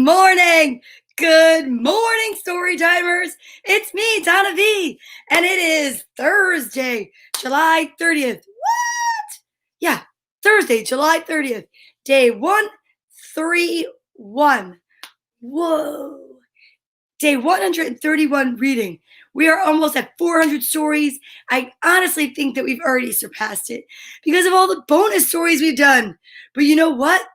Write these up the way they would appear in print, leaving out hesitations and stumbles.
morning. Good morning, story timers. It's me, Donna Vee, and it is Thursday, July 30th. What? Yeah, Thursday, July 30th, day 131. Whoa. Day 131 reading. We are almost at 400 stories. I honestly think that we've already surpassed it because of all the bonus stories we've done. But you know what?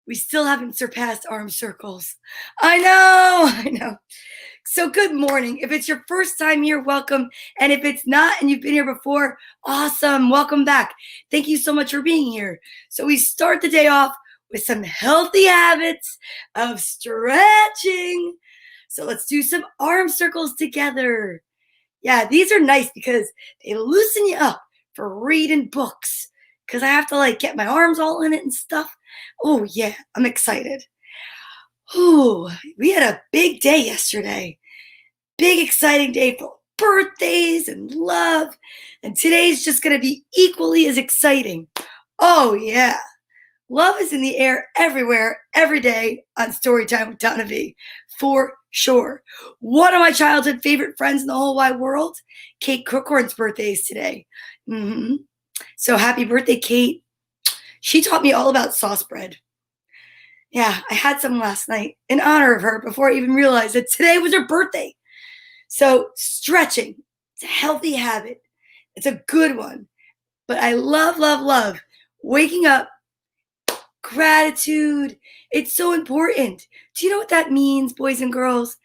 We still haven't surpassed arm circles. I know. So good morning. If it's your first time here, welcome. And if it's not and you've been here before, awesome. Welcome back. Thank you so much for being here. So we start the day off with some healthy habits of stretching. So let's do some arm circles together. Yeah, these are nice because they loosen you up for reading books. Because I have to get my arms all in it and stuff. Oh yeah, I'm excited. Ooh, we had a big day yesterday. Big exciting day for birthdays and love. And today's just gonna be equally as exciting. Oh yeah. Love is in the air everywhere, every day on Storytime with Donna Vee, for sure. One of my childhood favorite friends in the whole wide world, Kate Crookhorn's birthday is today. So happy birthday, Kate. She taught me all about sauce bread. Yeah, I had some last night in honor of her before I even realized that today was her birthday. So stretching, it's a healthy habit. It's a good one. But I love waking up. Gratitude. It's so important. Do you know what that means, boys and girls?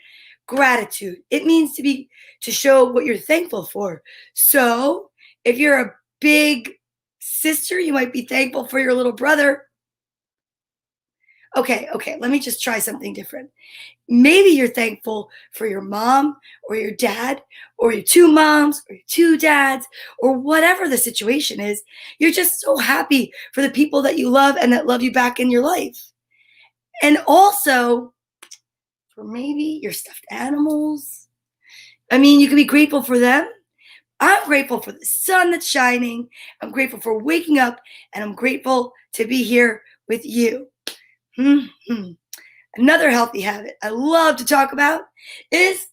Gratitude. It means to show what you're thankful for. So if you're a big sister, you might be thankful for your little brother. Okay, let me just try something different. Maybe you're thankful for your mom or your dad or your two moms or your two dads or whatever the situation is. You're just so happy for the people that you love and that love you back in your life. And also for maybe your stuffed animals. I mean, you can be grateful for them. I'm grateful for the sun that's shining. I'm grateful for waking up, and I'm grateful to be here with you. Another healthy habit I love to talk about is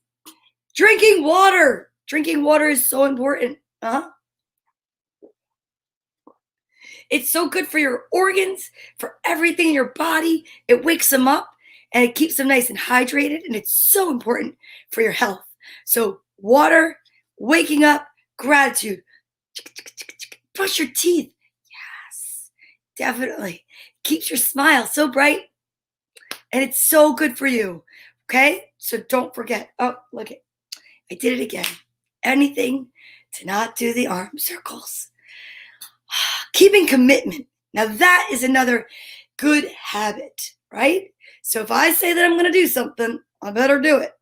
drinking water. Drinking water is so important. It's so good for your organs, for everything in your body. It wakes them up and it keeps them nice and hydrated, and it's so important for your health. So water, waking up, gratitude. Brush your teeth. Yes, definitely. Keeps your smile so bright. And it's so good for you. Okay? So don't forget. Oh, look it. I did it again. Anything to not do the arm circles. Keeping commitment. Now that is another good habit, right? So if I say that I'm going to do something, I better do it.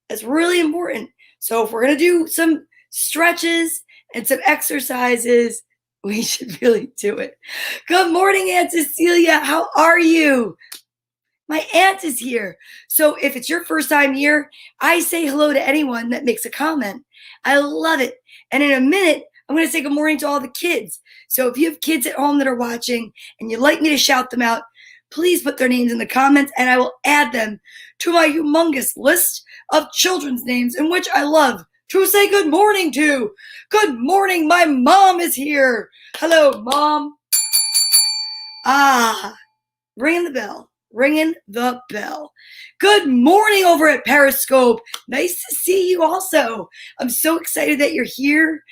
That's really important. So if we're going to do some stretches and some exercises, we should really do it. Good morning, Aunt Cecilia. How are you? My aunt is here. So if it's your first time here, I say hello to anyone that makes a comment. I love it. And in a minute, I'm going to say good morning to all the kids. So if you have kids at home that are watching and you'd like me to shout them out, please put their names in the comments and I will add them to my humongous list of children's names in which I love to say good morning to. Good morning, my mom is here. Hello, Mom. Ringing the bell. Ringing the bell. Good morning over at Periscope. Nice to see you also. I'm so excited that you're here,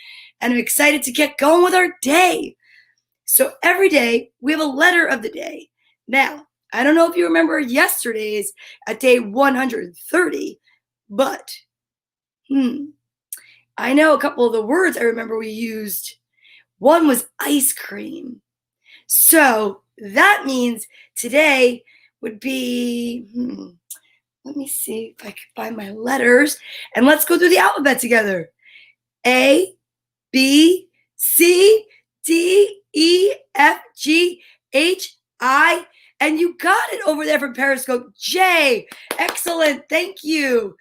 and I'm excited to get going with our day. So every day, we have a letter of the day. Now, I don't know if you remember yesterday's at day 130, but I know a couple of the words I remember we used. One was ice cream. So that means today would be, let me see if I can find my letters, and let's go through the alphabet together. A, B, C, D, E, F, G, H, I, and you got it over there from Periscope, J. Excellent, thank you.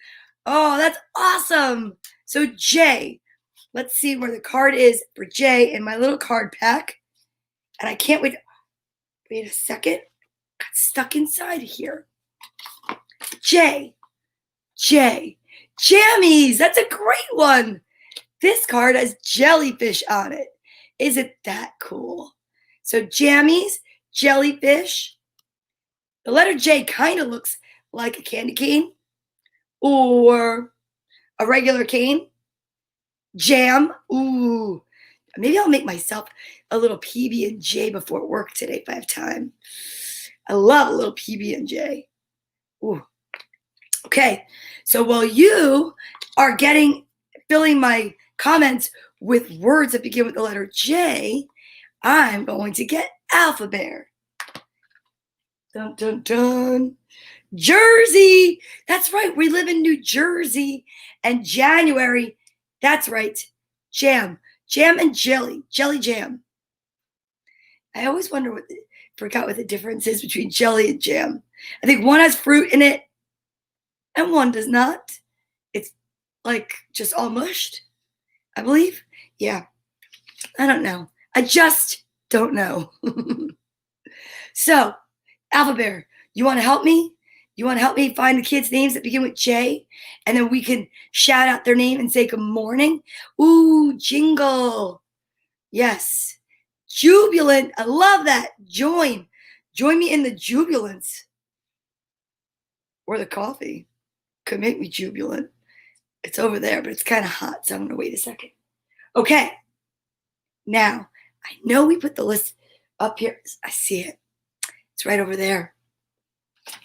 Oh, that's awesome. So J, let's see where the card is for J in my little card pack. And I can't wait. Wait a second. Got stuck inside here. J. Jammies. That's a great one. This card has jellyfish on it. Isn't that cool? So jammies, jellyfish. The letter J kind of looks like a candy cane or a regular cane. Jam. Ooh. Maybe I'll make myself a little PB&J before work today if I have time. I love a little PB&J. Ooh. Okay. So while you are filling my comments with words that begin with the letter J, I'm going to get Alpha Bear. Dun, dun, dun. Jersey. That's right. We live in New Jersey. And January. That's right. Jam and jelly jam. I always forgot what the difference is between jelly and jam. I think one has fruit in it and one does not. It's like just all mushed, I believe. Yeah. I don't know. I just don't know. So, Alpha Bear, you want to help me? You want to help me find the kids' names that begin with J? And then we can shout out their name and say good morning. Ooh, Jingle. Yes. Jubilant. I love that. Join me in the jubilance. Or the coffee. Could make me jubilant. It's over there, but it's kind of hot, so I'm going to wait a second. Okay. Now, I know we put the list up here. I see it. It's right over there.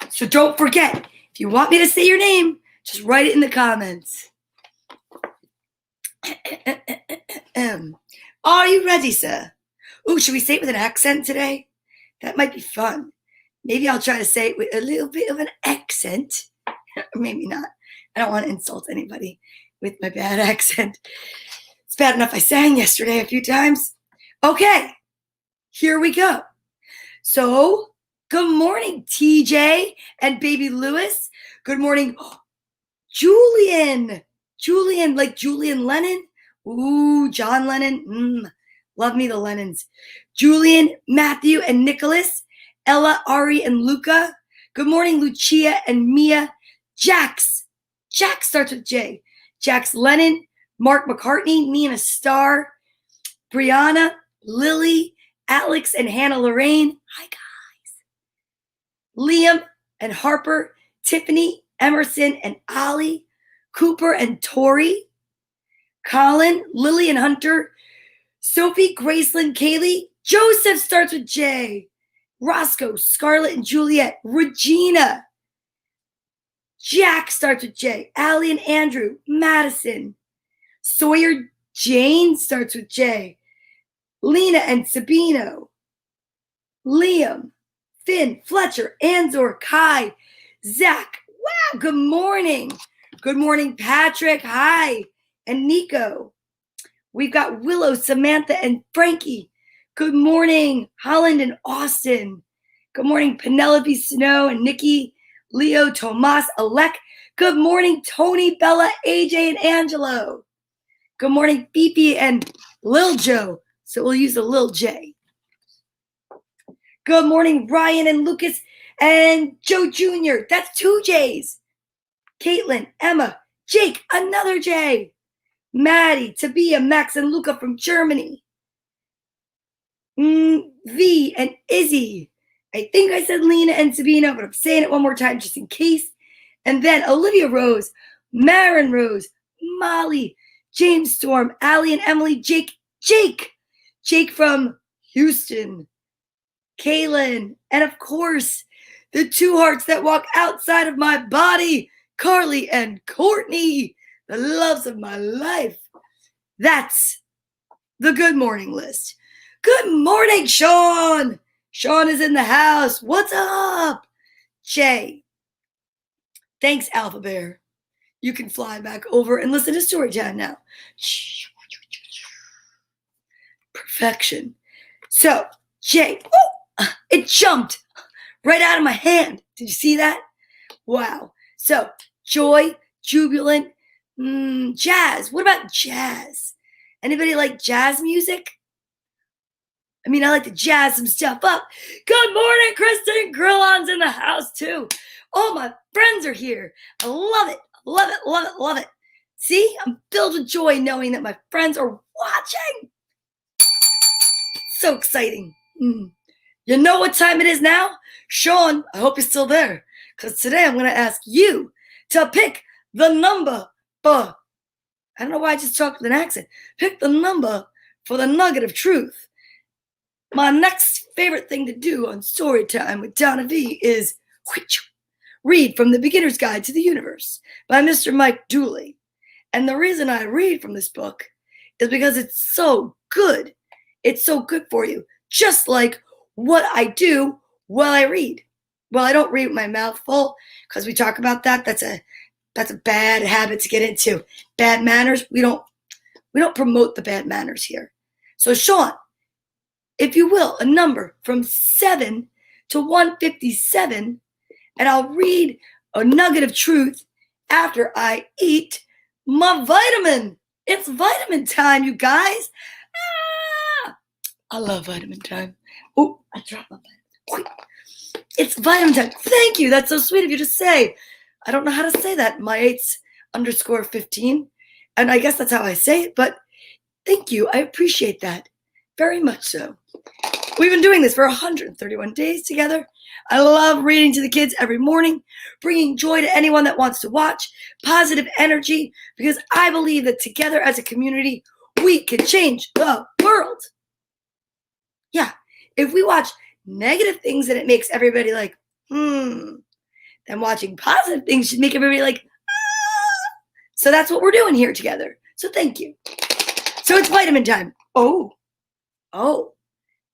So don't forget, if you want me to say your name, just write it in the comments. Are you ready, sir? Ooh, should we say it with an accent today? That might be fun. Maybe I'll try to say it with a little bit of an accent. Or maybe not. I don't want to insult anybody with my bad accent. It's bad enough I sang yesterday a few times. Okay, here we go. So, good morning, TJ and baby Lewis. Good morning, Julian. Julian, like Julian Lennon. Ooh, John Lennon. Love me the Lennons. Julian, Matthew, and Nicholas. Ella, Ari, and Luca. Good morning, Lucia and Mia. Jax. Jax starts with J. Jax Lennon. Mark McCartney. Nina Starr. Brianna. Lily. Alex, and Hannah Lorraine. Hi, guys. Liam and Harper. Tiffany, Emerson, and Ollie. Cooper and Tori. Colin, Lily, and Hunter. Sophie, Graceland, Kaylee. Joseph starts with J. Roscoe, Scarlett, and Juliet. Regina. Jack starts with J. Allie and Andrew. Madison. Sawyer, Jane starts with J. Lena and Sabino. Liam. Finn, Fletcher, Anzor, Kai. Zach. Wow, good morning. Good morning, Patrick. Hi. And Nico. We've got Willow, Samantha, and Frankie. Good morning, Holland and Austin. Good morning, Penelope, Snow, and Nikki, Leo, Tomas, Alec. Good morning, Tony, Bella, AJ, and Angelo. Good morning, Phoebe and Lil Joe. So we'll use the Lil J. Good morning, Ryan and Lucas and Joe Jr. That's 2 J's. Caitlin, Emma, Jake, another J. Maddie, Tabia, Max, and Luca from Germany. V and Izzy. I think I said Lena and Sabina, but I'm saying it one more time just in case. And then Olivia Rose, Marin Rose, Molly, James Storm, Allie and Emily, Jake from Houston, Kaylin, and of course, the 2 hearts that walk outside of my body, Carly and Courtney. The loves of my life. That's the good morning list. Good morning, Sean. Sean is in the house. What's up? Jay. Thanks, Alpha Bear. You can fly back over and listen to story time now. Perfection. So, Jay. Oh, it jumped right out of my hand. Did you see that? Wow. So, joy, jubilant, jazz. What about jazz? Anybody like jazz music? I mean, I like to jazz some stuff up. Good morning, Kristen. Grillon's in the house too. All my friends are here. I love it. Love it. Love it. Love it. See, I'm filled with joy knowing that my friends are watching. So exciting. You know what time it is now? Sean, I hope you're still there. Because today I'm going to ask you to pick the number for, I don't know why I just talked with an accent. Pick the number for the nugget of truth. My next favorite thing to do on Story Time with Donna Vee is read from The Beginner's Guide to the Universe by Mr. Mike Dooley. And the reason I read from this book is because it's so good. It's so good for you. Just like what I do while I read. Well, I don't read with my mouth full because we talk about that. That's a bad habit to get into. Bad manners. We don't promote the bad manners here. So Sean, if you will, a number from 7 to 157, and I'll read a nugget of truth after I eat my vitamin. It's vitamin time, you guys. I love vitamin time. Oh, I dropped my vitamin. It's vitamin time. Thank you. That's so sweet of you to say. I don't know how to say that. My 8's_15. And I guess that's how I say it, but thank you. I appreciate that. Very much so. We've been doing this for 131 days together. I love reading to the kids every morning, bringing joy to anyone that wants to watch, positive energy, because I believe that together as a community, we can change the world. Yeah, if we watch negative things and it makes everybody like, then watching positive things should make everybody like, ah. So that's what we're doing here together. So thank you. So it's vitamin time. Oh,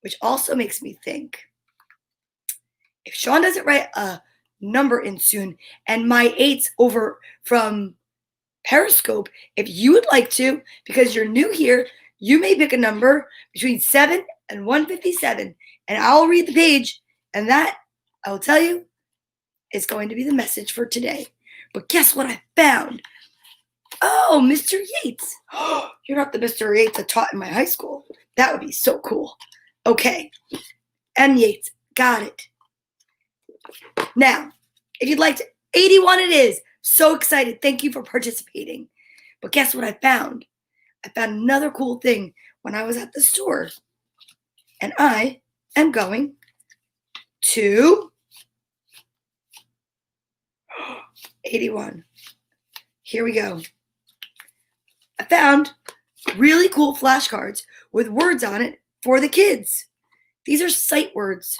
which also makes me think, if Sean doesn't write a number in soon and my 8's over from Periscope, if you would like to, because you're new here, you may pick a number between 7 and 157, and I'll read the page, and that, I will tell you, is going to be the message for today. But guess what I found? Oh, Mr. Yates. You're not the Mr. Yates I taught in my high school. That would be so cool. Okay. M. Yates. Got it. Now, if you'd like to, 81 it is. So excited. Thank you for participating. But guess what I found? I found another cool thing when I was at the store. And I am going to 81. Here we go. I found really cool flashcards with words on it for the kids. These are sight words.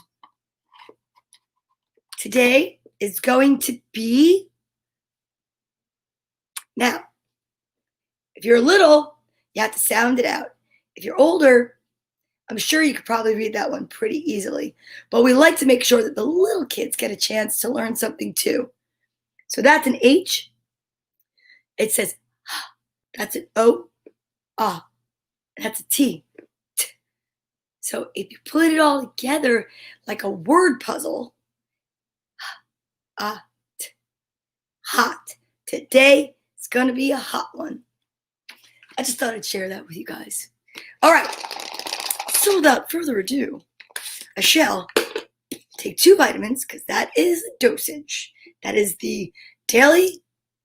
Today is going to be, now, if you're little, you have to sound it out. If you're older, I'm sure you could probably read that one pretty easily. But we like to make sure that the little kids get a chance to learn something too. So that's an H. It says, that's an O, ah. That's a T. So if you put it all together like a word puzzle, hot. Today is going to be a hot one. I just thought I'd share that with you guys. All right. So without further ado, I shall take 2 vitamins because that is the dosage. That is the daily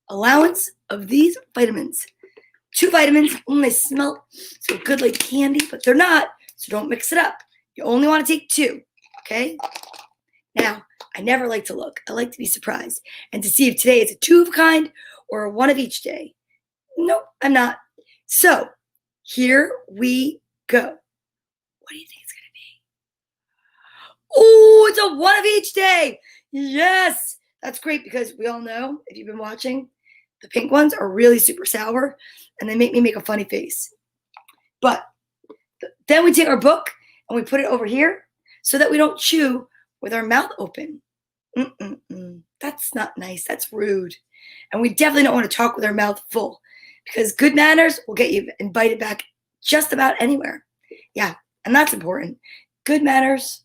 allowance of these vitamins. 2 vitamins, they smell so good like candy, but they're not, so don't mix it up. You only want to take 2, okay? Now, I never like to look. I like to be surprised and to see if today is a 2 of a kind or a 1 of each day. Nope, I'm not. So, here we go. What do you think it's going to be? Oh, it's a 1 of each day. Yes, that's great because we all know, if you've been watching, the pink ones are really super sour and they make me make a funny face. But then we take our book and we put it over here so that we don't chew with our mouth open. That's not nice. That's rude. And we definitely don't want to talk with our mouth full because good manners will get you invited back just about anywhere. Yeah, and that's important. Good manners,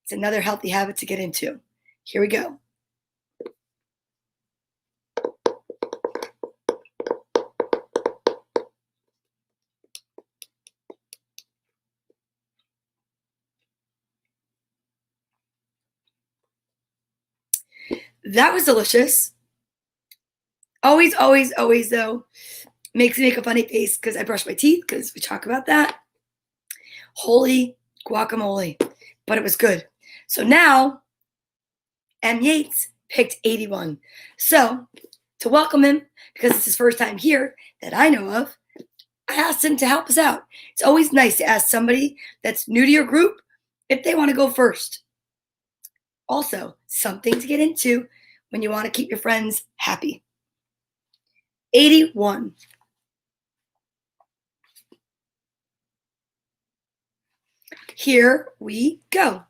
it's another healthy habit to get into. Here we go. That was delicious. Always, always, always, though, makes me make a funny face because I brush my teeth because we talk about that. Holy guacamole. But it was good. So now, M. Yates picked 81. So, to welcome him, because it's his first time here that I know of, I asked him to help us out. It's always nice to ask somebody that's new to your group if they want to go first. Also, something to get into when you want to keep your friends happy. 81. Here we go.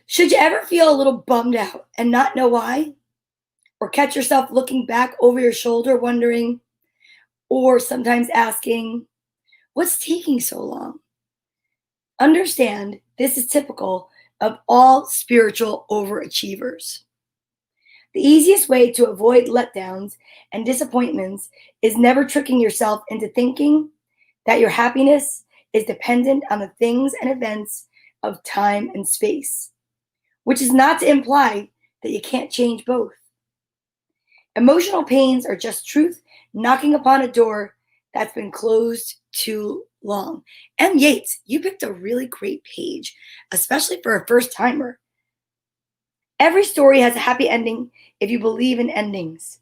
Should you ever feel a little bummed out and not know why? Or catch yourself looking back over your shoulder wondering, or sometimes asking, what's taking so long? Understand this is typical of all spiritual overachievers. The easiest way to avoid letdowns and disappointments is never tricking yourself into thinking that your happiness is dependent on the things and events of time and space, which is not to imply that you can't change both. Emotional pains are just truth knocking upon a door that's been closed too long. M. Yates, you picked a really great page, especially for a first timer. Every story has a happy ending if you believe in endings,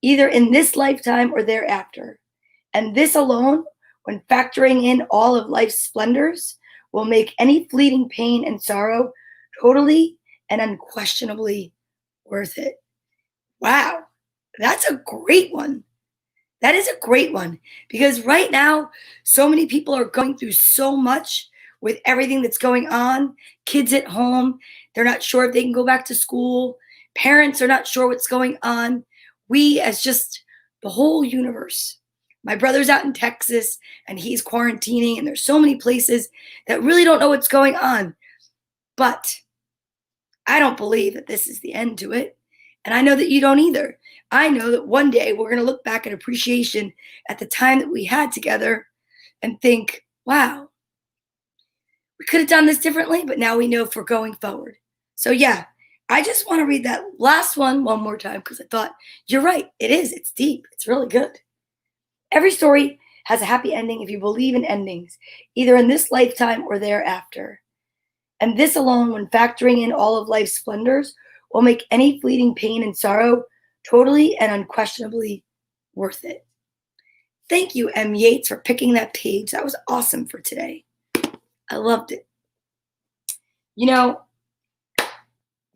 either in this lifetime or thereafter. And this alone, when factoring in all of life's splendors, will make any fleeting pain and sorrow totally and unquestionably worth it. Wow, that's a great one. That is a great one because right now, so many people are going through so much with everything that's going on. Kids at home, they're not sure if they can go back to school. Parents are not sure what's going on. We, as just the whole universe. My brother's out in Texas and he's quarantining, and there's so many places that really don't know what's going on. But I don't believe that this is the end to it. And I know that you don't either. I know that one day we're going to look back in appreciation at the time that we had together and think, wow, we could have done this differently, but now we know for going forward. So yeah, I just want to read that last one more time because I thought, you're right. It is. It's deep. It's really good. Every story has a happy ending if you believe in endings, either in this lifetime or thereafter. And this alone, when factoring in all of life's splendors, will make any fleeting pain and sorrow totally and unquestionably worth it. Thank you, M. Yates, for picking that page. That was awesome for today. I loved it. You know,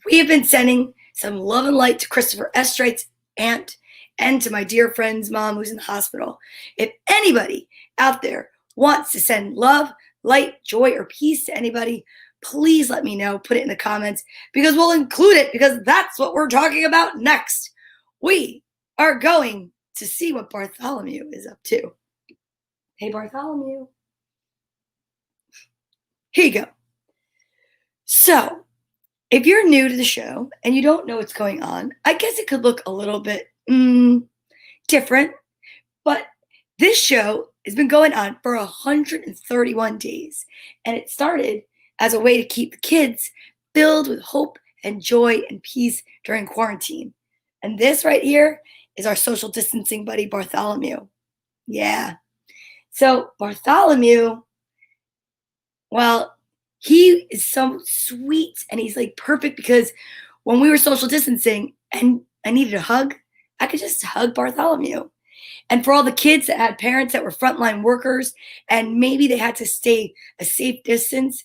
we have been sending some love and light to Christopher Estreit's aunt and to my dear friend's mom who's in the hospital. If anybody out there wants to send love, light, joy, or peace to anybody, please let me know. Put it in the comments because we'll include it because that's what we're talking about next. We are going to see what Bartholomew is up to. Hey, Bartholomew. Here you go. So, if you're new to the show and you don't know what's going on, I guess it could look a little bit different, but this show has been going on for 131 days, and it started as a way to keep the kids filled with hope and joy and peace during quarantine. And this right here is our social distancing buddy, Bartholomew. Yeah. So Bartholomew, well, he is so sweet and he's like perfect because when we were social distancing and I needed a hug, I could just hug Bartholomew. And for all the kids that had parents that were frontline workers and maybe they had to stay a safe distance,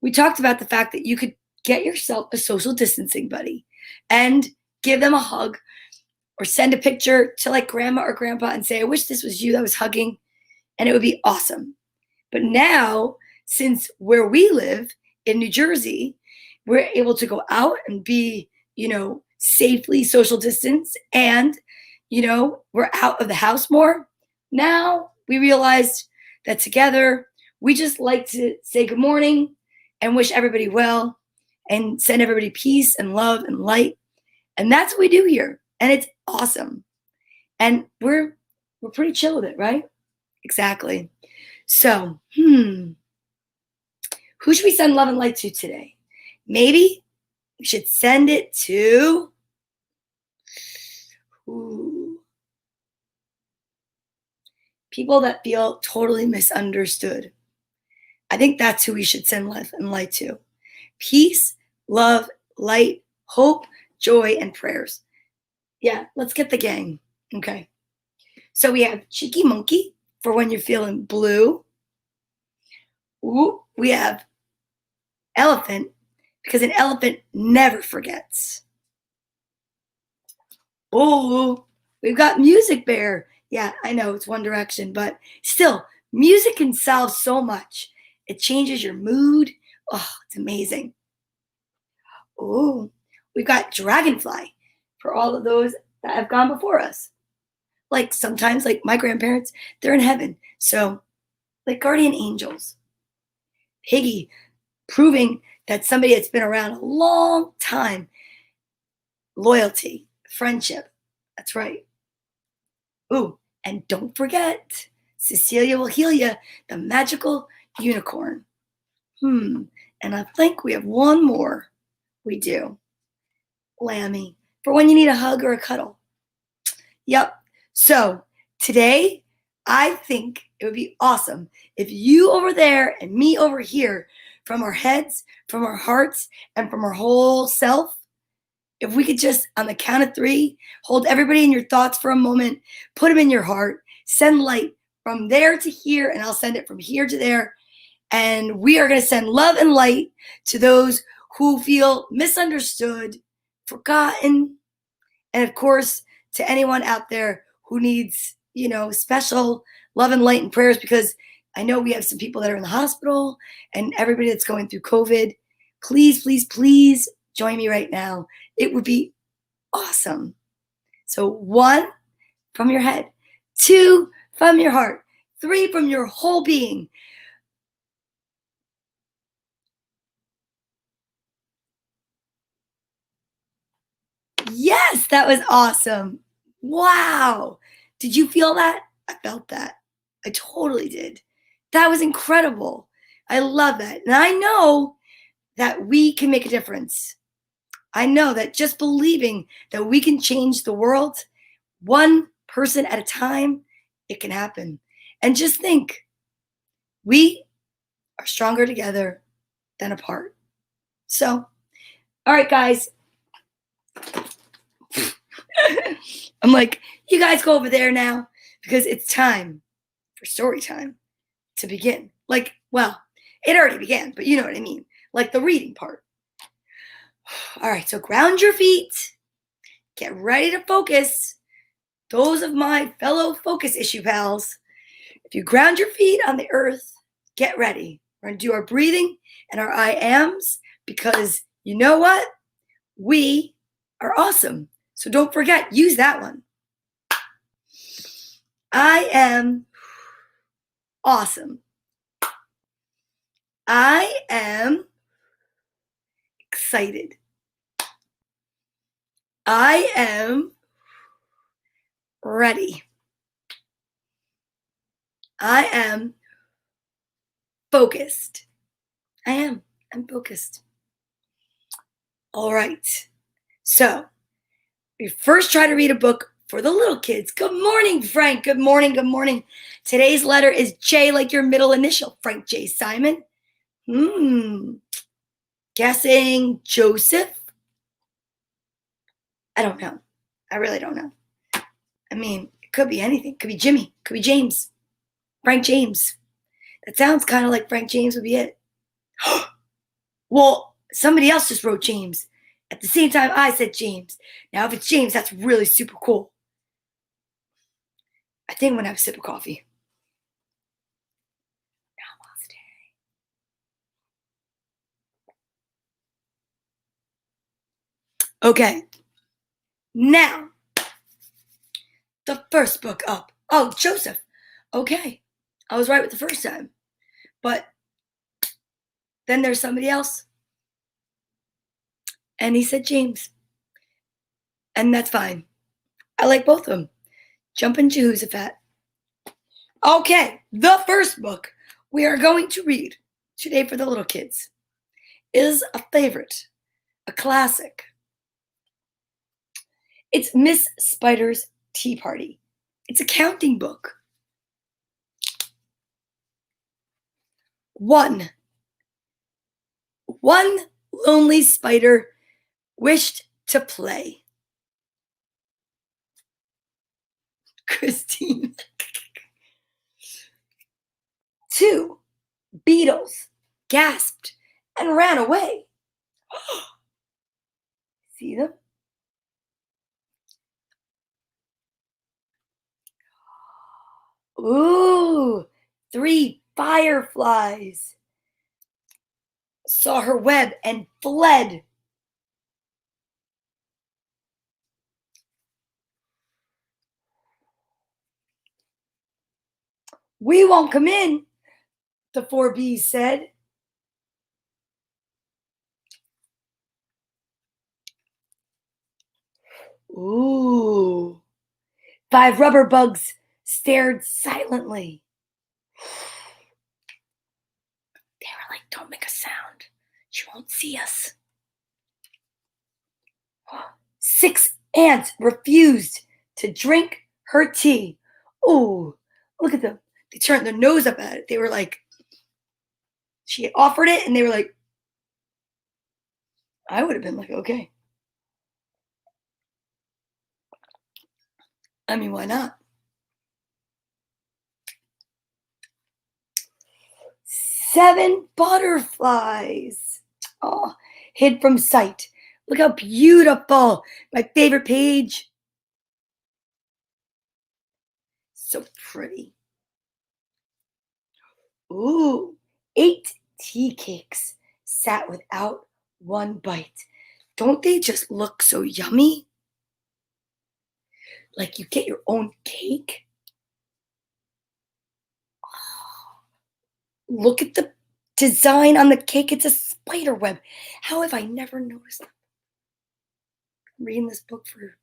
we talked about the fact that you could get yourself a social distancing buddy and give them a hug or send a picture to like grandma or grandpa and say, I wish this was you that was hugging, and it would be awesome. But now, since where we live in New Jersey, we're able to go out and be, safely social distance and, we're out of the house more. Now we realized that together we just like to say good morning and wish everybody well and send everybody peace and love and light. And that's what we do here. And it's awesome. And we're pretty chill with it, right? Exactly. So, who should we send love and light to today? Maybe we should send it to Ooh. People that feel totally misunderstood. I think that's who we should send love and light to. Peace, love, light, hope, joy, and prayers. Yeah, let's get the gang. Okay. So we have cheeky monkey for when you're feeling blue. Ooh, we have elephant because an elephant never forgets. Oh, we've got music bear. Yeah, I know it's One Direction, but still, music can solve so much. It changes your mood. Oh, it's amazing. Oh, we've got dragonfly for all of those that have gone before us. Like sometimes, like my grandparents, they're in heaven. So, like guardian angels. Piggy, proving that somebody that's been around a long time. Loyalty, friendship. That's right. Ooh, and don't forget, Cecilia will heal you, the magical unicorn. And I think we have one more. We do. Lammy, for when you need a hug or a cuddle. Yep. So today, I think it would be awesome if you over there and me over here, from our heads, from our hearts, and from our whole self, if we could just, on the count of three, hold everybody in your thoughts for a moment, put them in your heart, send light from there to here, and I'll send it from here to there. And we are going to send love and light to those who feel misunderstood, forgotten, and of course, to anyone out there who needs, special love and light and prayers, because I know we have some people that are in the hospital and everybody that's going through COVID. Please, please, please join me right now. It would be awesome. So 1 from your head, 2 from your heart, 3 from your whole being. Yes, that was awesome. Wow. Did you feel that? I felt that. I totally did. That was incredible. I love that. And I know that we can make a difference. I know that just believing that we can change the world one person at a time, it can happen. And just think, we are stronger together than apart. So, all right, guys. I'm like, you guys go over there now because it's time for story time to begin. Like, well, it already began, but you know what I mean. Like the reading part. All right, so ground your feet. Get ready to focus. Those of my fellow focus issue pals, if you ground your feet on the earth, get ready. We're going to do our breathing and our I ams because you know what? We are awesome. So don't forget, use that one. I am awesome. I am excited. I am ready. I am focused. I'm focused. All right. So we first try to read a book for the little kids. Good morning, Frank. Good morning. Good morning. Today's letter is J, like your middle initial. Frank J. Simon. Guessing Joseph. I don't know. I really don't know. I mean, it could be anything. It could be Jimmy. It could be James. Frank James. That sounds kind of like Frank James would be it. Well, somebody else just wrote James. At the same time, I said James. Now, if it's James, that's really super cool. I think I'm going to have a sip of coffee. Okay. Now, the first book up. Oh, Joseph. Okay. I was right with the first time. But then there's somebody else. And he said James. And that's fine. I like both of them. Jumpin' Jehoshaphat. Okay, the first book we are going to read today for the little kids is a favorite, a classic. It's Miss Spider's Tea Party. It's a counting book. 1. One lonely spider wished to play. Christine. 2. Beetles gasped and ran away. See them? Ooh, 3 fireflies saw her web and fled. We won't come in, the 4 bees said. Ooh, 5 rubber bugs stared silently. They were like, don't make a sound. She won't see us. 6 ants refused to drink her tea. Oh, look at them. They turned their nose up at it. They were like, she offered it, and they were like, I would have been like, okay. I mean, why not? 7 butterflies. Oh, hid from sight. Look how beautiful. My favorite page. So pretty. Ooh, 8 tea cakes sat without one bite. Don't they just look so yummy? Like you get your own cake. Oh, look at the design on the cake. It's a spider web. How have I never noticed that? I'm reading this book for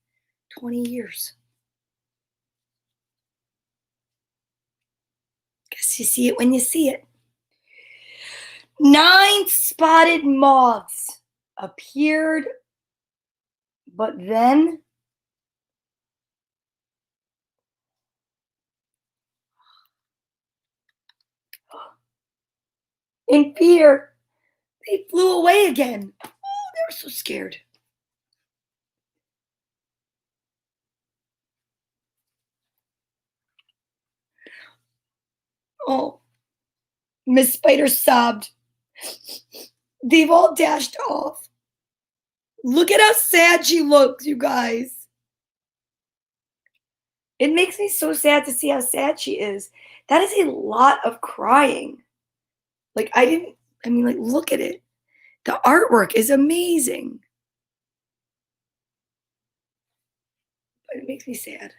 20 years. Guess you see it when you see it. 9 spotted moths appeared, but then in fear, they flew away again. Oh, they were so scared. Oh, Miss Spider sobbed. They've all dashed off. Look at how sad she looks, you guys. It makes me so sad to see how sad she is. That is a lot of crying. Like, like, look at it. The artwork is amazing. But it makes me sad.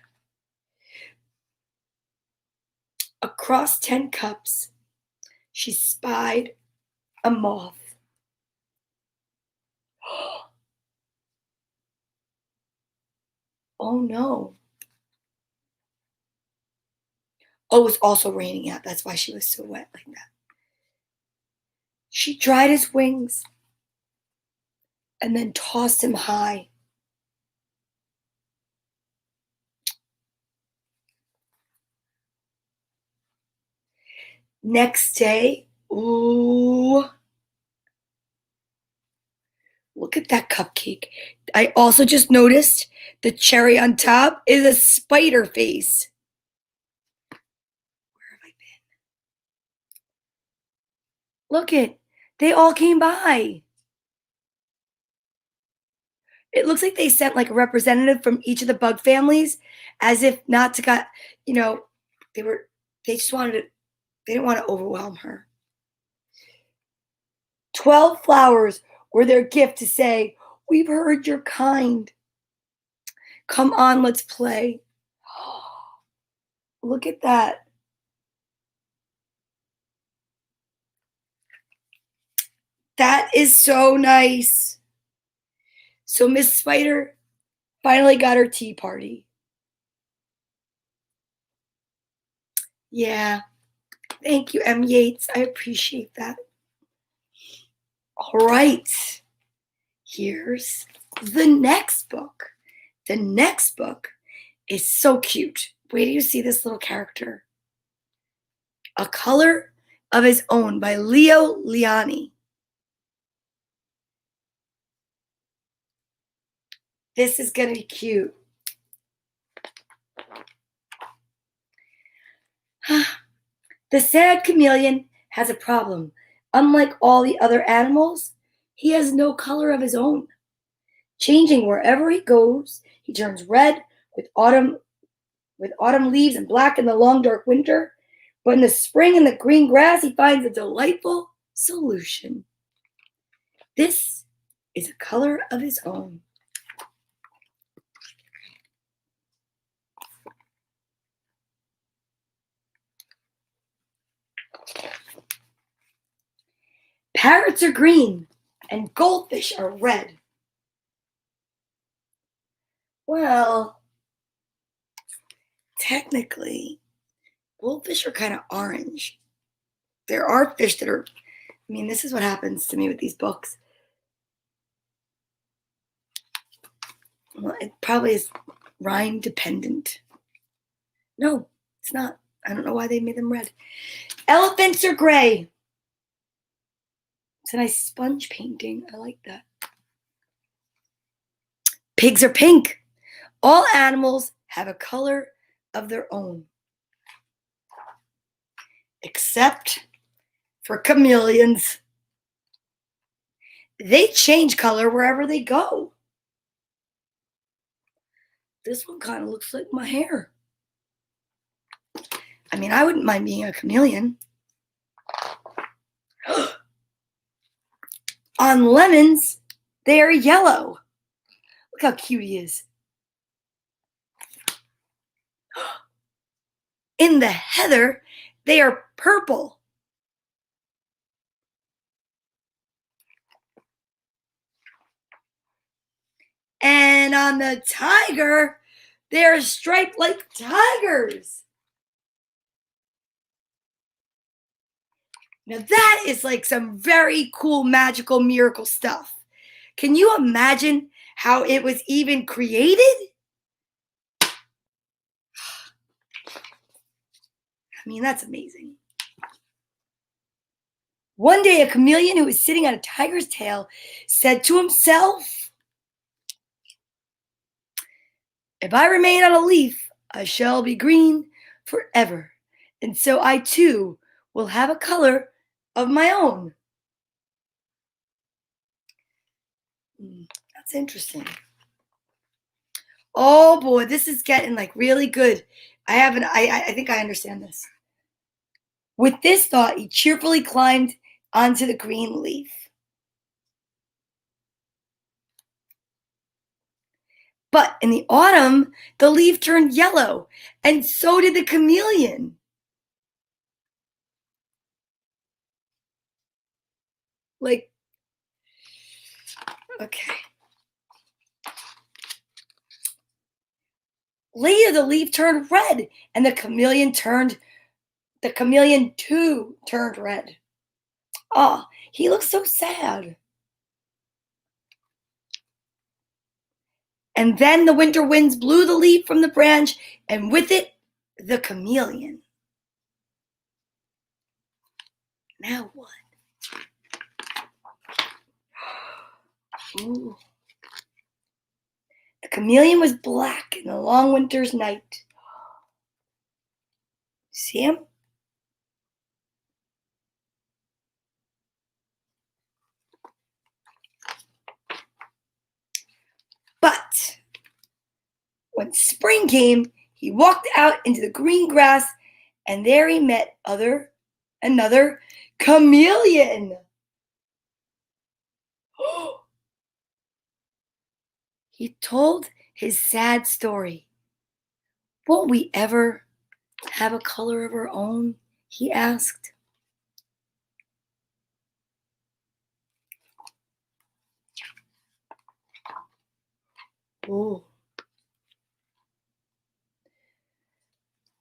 Across 10 cups, she spied a moth. Oh no. Oh, it was also raining out. That's why she was so wet like that. She dried his wings and then tossed him high. Next day, ooh, look at that cupcake. I also just noticed the cherry on top is a spider face. Where have I been? Look it. They all came by. It looks like they sent like a representative from each of the bug families as if not to got, you know, they just wanted to, they didn't want to overwhelm her. 12 flowers were their gift to say, we've heard you're kind. Come on, let's play. Look at that. That is so nice. So Miss Spider finally got her tea party. Yeah. Thank you, M. Yates. I appreciate that. All right. Here's the next book. The next book is so cute. Wait till you see this little character. A Color of His Own by Leo Liani. This is going to be cute. The sad chameleon has a problem. Unlike all the other animals, he has no color of his own. Changing wherever he goes, he turns red with autumn leaves and black in the long dark winter. But in the spring in the green grass, he finds a delightful solution. This is a color of his own. Parrots are green and goldfish are red. Well, technically, goldfish are kind of orange. There are fish that are, this is what happens to me with these books. Well, it probably is rhyme dependent. No, it's not. I don't know why they made them red. Elephants are gray. It's a nice sponge painting. I like that. Pigs are pink. All animals have a color of their own. Except for chameleons. They change color wherever they go. This one kind of looks like my hair. I wouldn't mind being a chameleon. On lemons, they are yellow. Look how cute he is. In the heather, they are purple. And on the tiger, they are striped like tigers. Now that is like some very cool magical miracle stuff. Can you imagine how it was even created? That's amazing. One day, a chameleon who was sitting on a tiger's tail said to himself, "If I remain on a leaf, I shall be green forever. And so I too will have a color of my own." That's interesting. Oh boy, this is getting like really good. I think I understand this. With this thought, he cheerfully climbed onto the green leaf. But in the autumn, the leaf turned yellow, and so did the chameleon. Okay. Later, the leaf turned red, and the chameleon too turned red. Oh, he looks so sad. And then the winter winds blew the leaf from the branch, and with it, the chameleon. Now what? Ooh. The chameleon was black in the long winter's night. See him? But when spring came, he walked out into the green grass, and there he met another chameleon. He told his sad story. "Won't we ever have a color of our own?" he asked. Oh.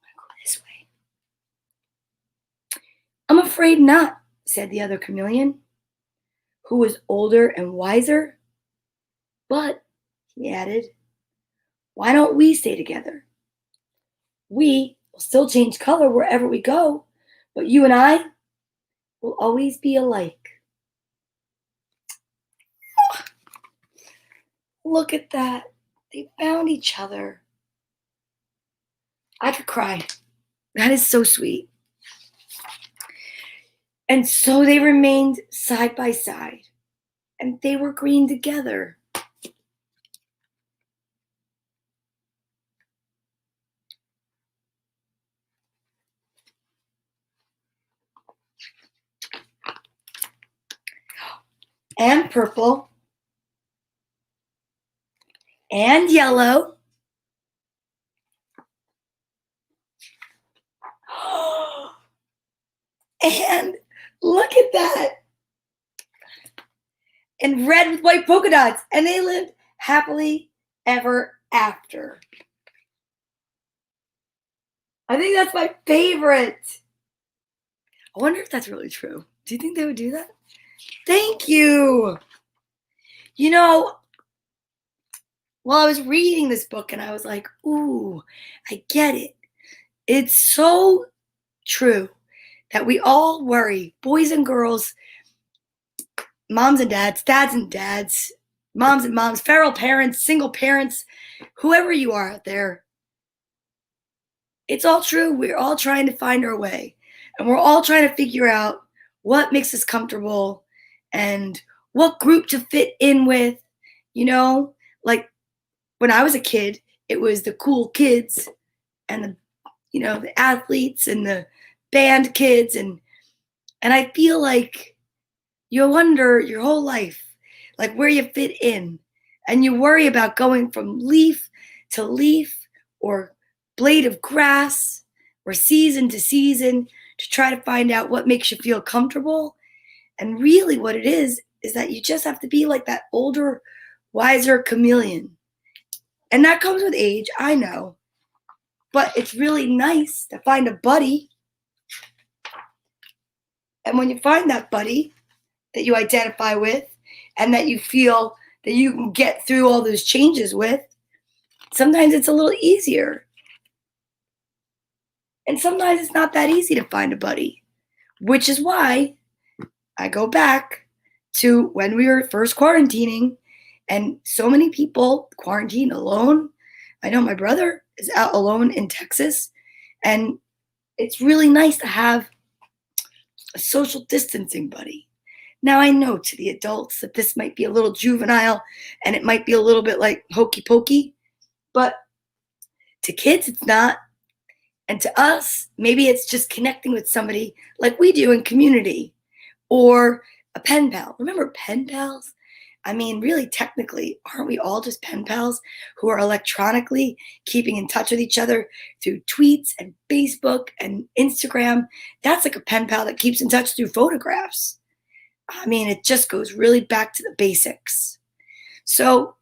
Go this way. "I'm afraid not," said the other chameleon, who was older and wiser. "But," he added, Why don't we stay together? We will still change color wherever we go, but you and I will always be alike. Look at that. They found each other. I could cry. That is so sweet. And so they remained side by side, and they were green together. And purple, and yellow. And look at that. And red with white polka dots. And they lived happily ever after. I think that's my favorite. I wonder if that's really true. Do you think they would do that? Thank you. You know, well, I was reading this book and I was like, ooh, I get it. It's so true that we all worry, boys and girls, moms and dads, moms and moms, feral parents, single parents, whoever you are out there. It's all true. We're all trying to find our way. And we're all trying to figure out what makes us comfortable and what group to fit in with. You know, like when I was a kid, it was the cool kids and the athletes and the band kids. And I feel like you wonder your whole life, like where you fit in. And you worry about going from leaf to leaf or blade of grass or season to season to try to find out what makes you feel comfortable. And really what it is that you just have to be like that older, wiser chameleon. And that comes with age, I know. But it's really nice to find a buddy. And when you find that buddy that you identify with and that you feel that you can get through all those changes with, sometimes it's a little easier. And sometimes it's not that easy to find a buddy, which is why I go back to when we were first quarantining and so many people quarantine alone. I know my brother is out alone in Texas, and it's really nice to have a social distancing buddy. Now, I know to the adults that this might be a little juvenile and it might be a little bit like hokey pokey, but to kids, it's not. And to us, maybe it's just connecting with somebody like we do in community or a pen pal. Remember pen pals? I mean, really, technically, aren't we all just pen pals who are electronically keeping in touch with each other through tweets and Facebook and Instagram? That's like a pen pal that keeps in touch through photographs. I mean, it just goes really back to the basics. So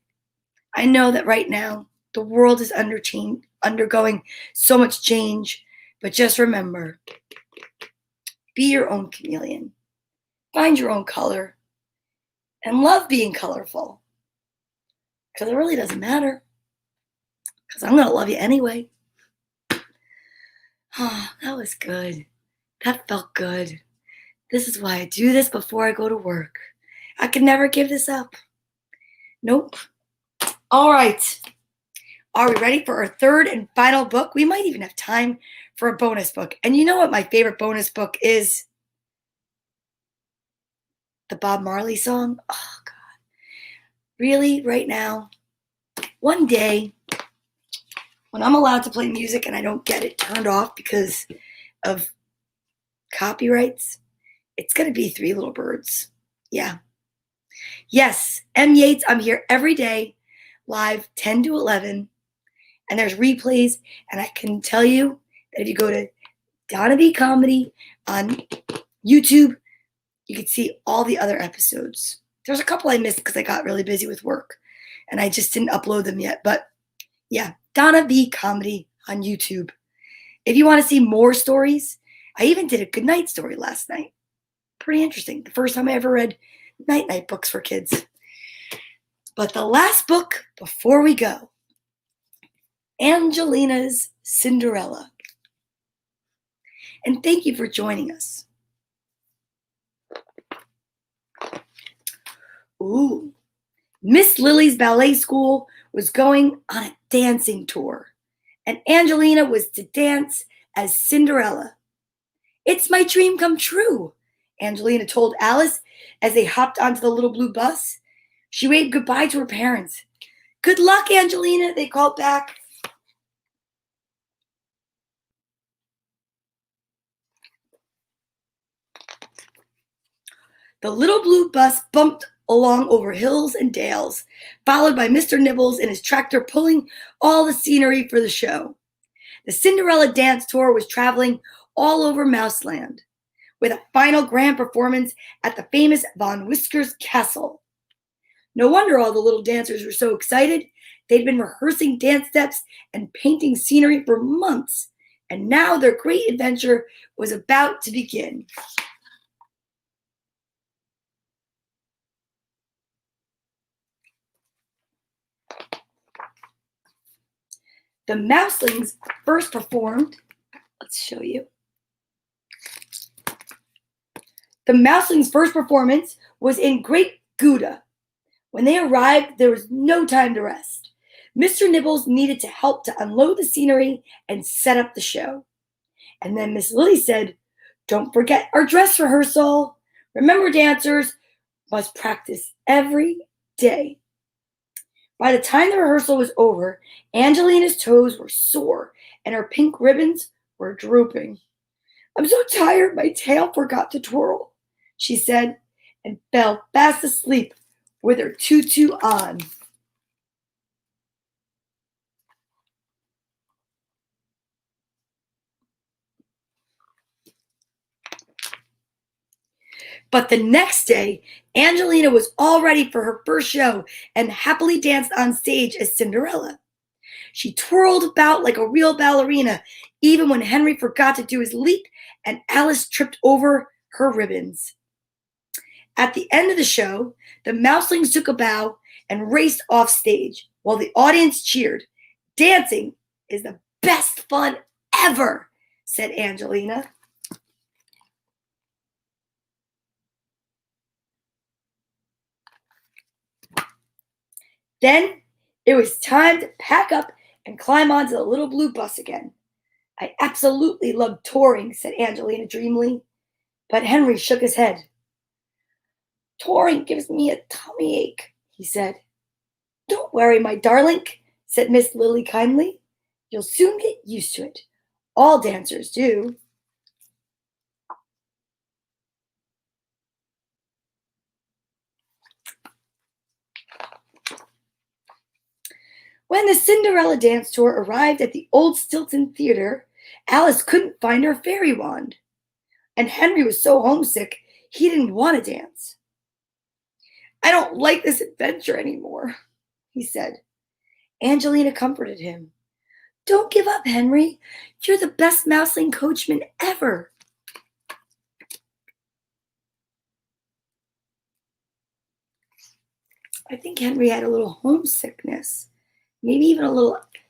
I know that right now the world is undergoing so much change, but just remember, be your own chameleon. Find your own color and love being colorful, because it really doesn't matter, because I'm going to love you anyway. Oh, that was good. That felt good. This is why I do this before I go to work. I can never give this up. Nope. All right. Are we ready for our third and final book? We might even have time for a bonus book. And you know what my favorite bonus book is? The Bob Marley song. Oh, God. Really, right now, one day, when I'm allowed to play music and I don't get it turned off because of copyrights, it's going to be Three Little Birds. Yeah. Yes, M. Yates, I'm here every day, live 10 to 11. And there's replays. And I can tell you that if you go to Donna Vee Comedy on YouTube, you can see all the other episodes. There's a couple I missed because I got really busy with work and I just didn't upload them yet. But yeah, Donna Vee Comedy on YouTube. If you want to see more stories, I even did a goodnight story last night. Pretty interesting. The first time I ever read night books for kids. But the last book before we go, Angelina's Cinderella. And thank you for joining us. Ooh, Miss Lily's ballet school was going on a dancing tour, and Angelina was to dance as Cinderella. "It's my dream come true," Angelina told Alice as they hopped onto the little blue bus. She waved goodbye to her parents. "Good luck, Angelina," they called back. The little blue bus bumped along over hills and dales, followed by Mr. Nibbles and his tractor pulling all the scenery for the show. The Cinderella dance tour was traveling all over Mouseland, with a final grand performance at the famous Von Whiskers Castle. No wonder all the little dancers were so excited. They'd been rehearsing dance steps and painting scenery for months, and now their great adventure was about to begin. The Mouselings first performed. Let's show you. The Mouselings' first performance was in Great Gouda. When they arrived, there was no time to rest. Mr. Nibbles needed to help to unload the scenery and set up the show. And then Miss Lily said, "Don't forget our dress rehearsal. Remember, dancers must practice every day." By the time the rehearsal was over, Angelina's toes were sore and her pink ribbons were drooping. "I'm so tired my tail forgot to twirl," she said, and fell fast asleep with her tutu on. But the next day, Angelina was all ready for her first show and happily danced on stage as Cinderella. She twirled about like a real ballerina, even when Henry forgot to do his leap and Alice tripped over her ribbons. At the end of the show, the Mouselings took a bow and raced off stage while the audience cheered. "Dancing is the best fun ever," said Angelina. Then it was time to pack up and climb onto the little blue bus again. "I absolutely love touring," said Angelina dreamily. But Henry shook his head. "Touring gives me a tummy ache," he said. "Don't worry, my darling," said Miss Lily kindly. "You'll soon get used to it. All dancers do." When the Cinderella dance tour arrived at the old Stilton Theater, Alice couldn't find her fairy wand. And Henry was so homesick, he didn't want to dance. "I don't like this adventure anymore," he said. Angelina comforted him. "Don't give up, Henry. You're the best Mouseling coachman ever." I think Henry had a little homesickness. Maybe even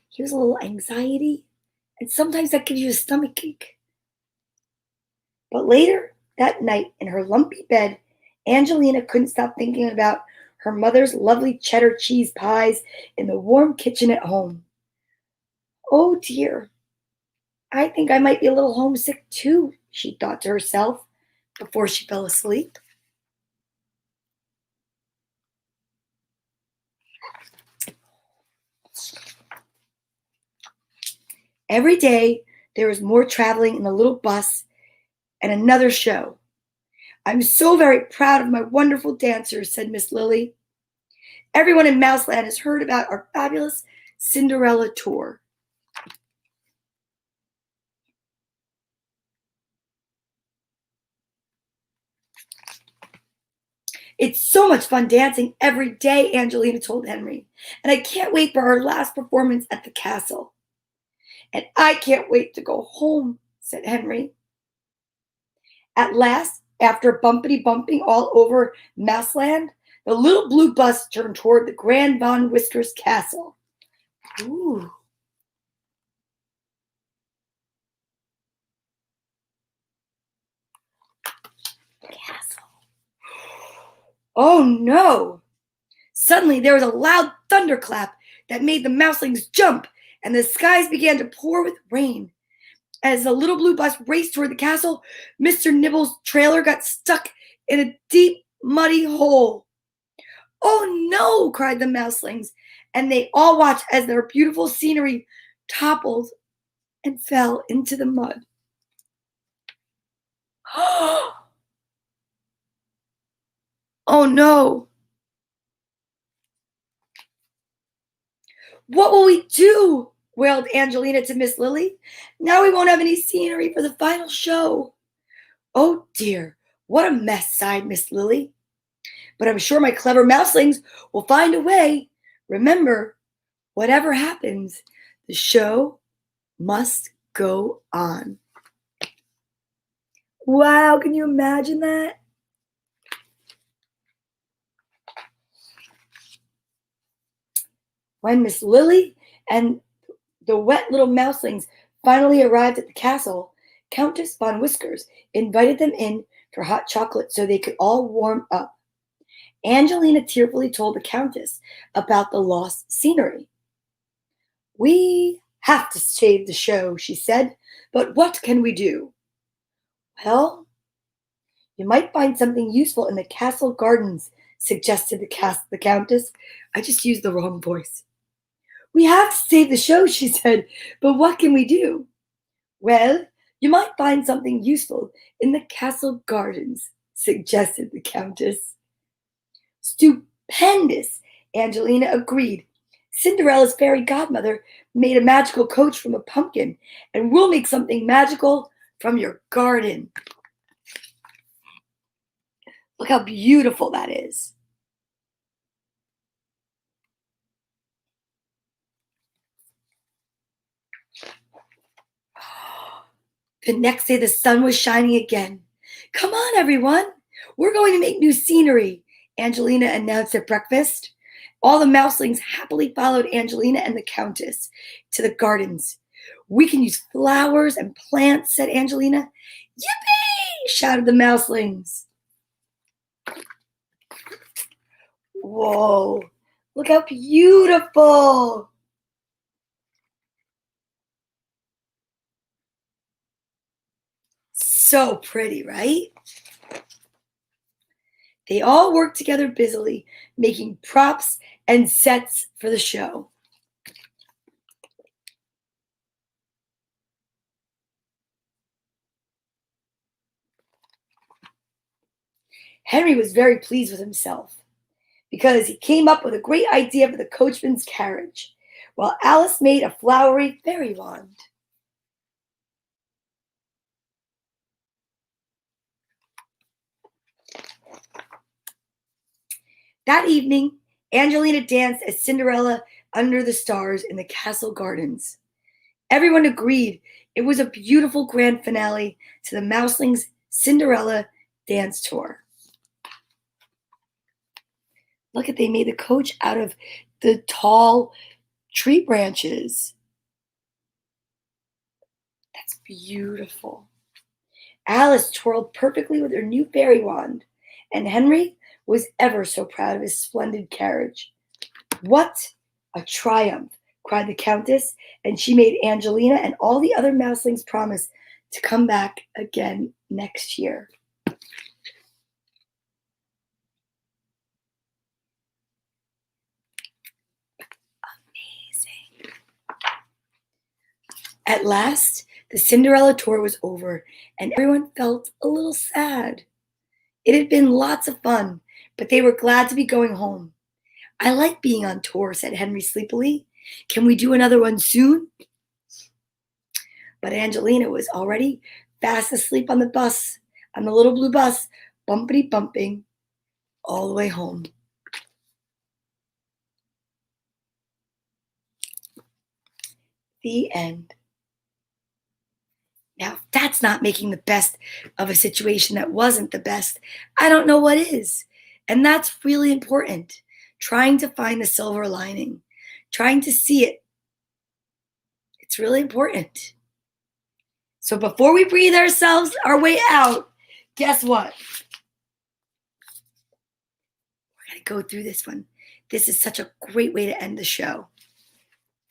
he was a little anxiety. And sometimes that gives you a stomach ache. But later that night in her lumpy bed, Angelina couldn't stop thinking about her mother's lovely cheddar cheese pies in the warm kitchen at home. "Oh dear, I think I might be a little homesick too," she thought to herself before she fell asleep. Every day, there was more traveling in the little bus and another show. "I'm so very proud of my wonderful dancers," said Miss Lily. "Everyone in Mouseland has heard about our fabulous Cinderella tour." "It's so much fun dancing every day," Angelina told Henry. "And I can't wait for our last performance at the castle." "And I can't wait to go home," said Henry. At last, after bumpity bumping all over Mouseland, the little blue bus turned toward the Grand Von Whiskers Castle. Ooh. castle. Oh no! Suddenly there was a loud thunderclap that made the mouselings jump, and the skies began to pour with rain. As the little blue bus raced toward the castle, Mr. Nibble's trailer got stuck in a deep, muddy hole. Oh no! Cried the mouselings, and they all watched as their beautiful scenery toppled and fell into the mud. Oh no! What will we do? Wailed Angelina to Miss Lily. Now we won't have any scenery for the final show. Oh dear, what a mess, sighed Miss Lily. But I'm sure my clever mouselings will find a way. Remember, whatever happens, the show must go on. Wow, can you imagine that? When Miss Lily and the wet little mouselings finally arrived at the castle, Countess Von Whiskers invited them in for hot chocolate so they could all warm up. Angelina tearfully told the Countess about the lost scenery. We have to save the show, she said, but what can we do? Well, you might find something useful in the castle gardens, suggested the Countess. I just used the wrong voice. We have to save the show, she said, but what can we do? Well, you might find something useful in the castle gardens, suggested the Countess. Stupendous, Angelina agreed. Cinderella's fairy godmother made a magical coach from a pumpkin, and we'll make something magical from your garden. Look how beautiful that is. The next day, the sun was shining again. Come on, everyone. We're going to make new scenery, Angelina announced at breakfast. All the mouselings happily followed Angelina and the Countess to the gardens. We can use flowers and plants, said Angelina. Yippee! Shouted the mouselings. Whoa, look how beautiful. So pretty, right? They all worked together busily, making props and sets for the show. Henry was very pleased with himself because he came up with a great idea for the coachman's carriage, while Alice made a flowery fairy wand. That evening, Angelina danced as Cinderella under the stars in the castle gardens. Everyone agreed it was a beautiful grand finale to the Mouselings' Cinderella dance tour. Look at, they made the coach out of the tall tree branches. That's beautiful. Alice twirled perfectly with her new fairy wand, and Henry was ever so proud of his splendid carriage. What a triumph, cried the Countess, and she made Angelina and all the other mouselings promise to come back again next year. Amazing. At last, the Cinderella tour was over, and everyone felt a little sad. It had been lots of fun, but they were glad to be going home. I like being on tour, said Henry sleepily. Can we do another one soon? But Angelina was already fast asleep on the bus, on the little blue bus, bumpity bumping all the way home. The end. Now, if that's not making the best of a situation that wasn't the best, I don't know what is. And that's really important. Trying to find the silver lining, trying to see it. It's really important. So before we breathe ourselves our way out, guess what? gotta go through this one. This is such a great way to end the show.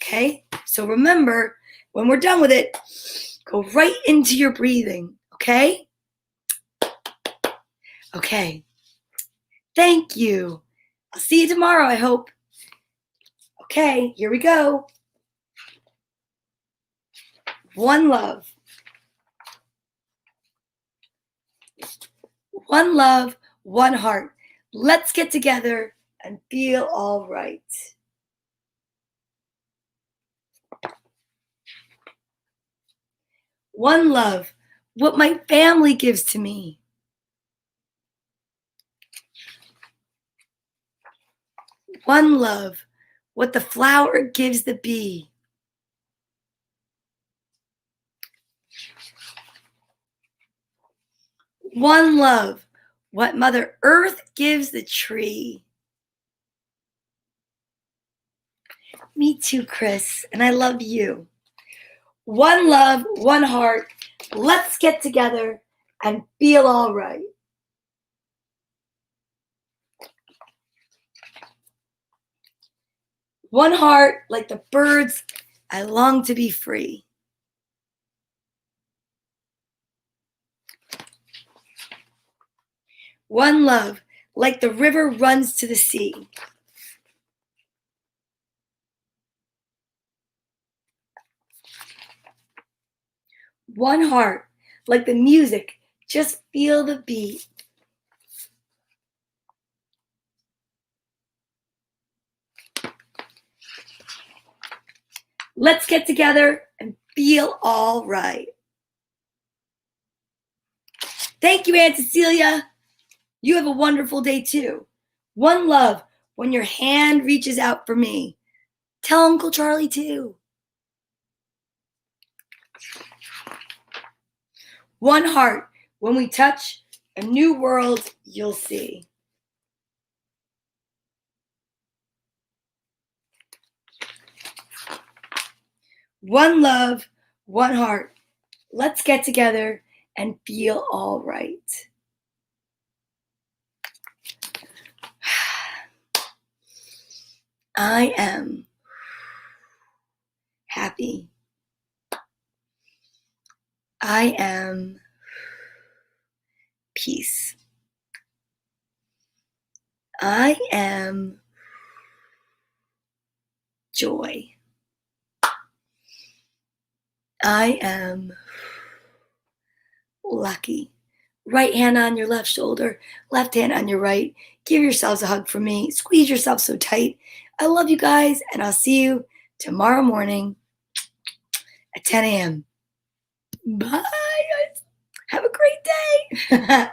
Okay? So remember, when we're done with it, go right into your breathing. Okay? Okay. Thank you. I'll see you tomorrow, I hope. Okay, here we go. One love. One love, one heart. Let's get together and feel all right. One love, what my family gives to me. One love, what the flower gives the bee. One love, what Mother Earth gives the tree. Me too, Chris, and I love you. One love, one heart. Let's get together and feel all right. One heart, like the birds, I long to be free. One love, like the river runs to the sea. One heart, like the music, just feel the beat. Let's get together and feel all right. Thank you, Aunt Cecilia. You have a wonderful day too. One love, when your hand reaches out for me. Tell Uncle Charlie too. One heart, when we touch, a new world you'll see. One love, one heart. Let's get together and feel all right. I am happy. I am peace. I am joy. I am lucky. Right hand on your left shoulder, left hand on your right. Give yourselves a hug from me. Squeeze yourself so tight. I love you guys, and I'll see you tomorrow morning at 10 a.m. Bye, guys. Have a great day.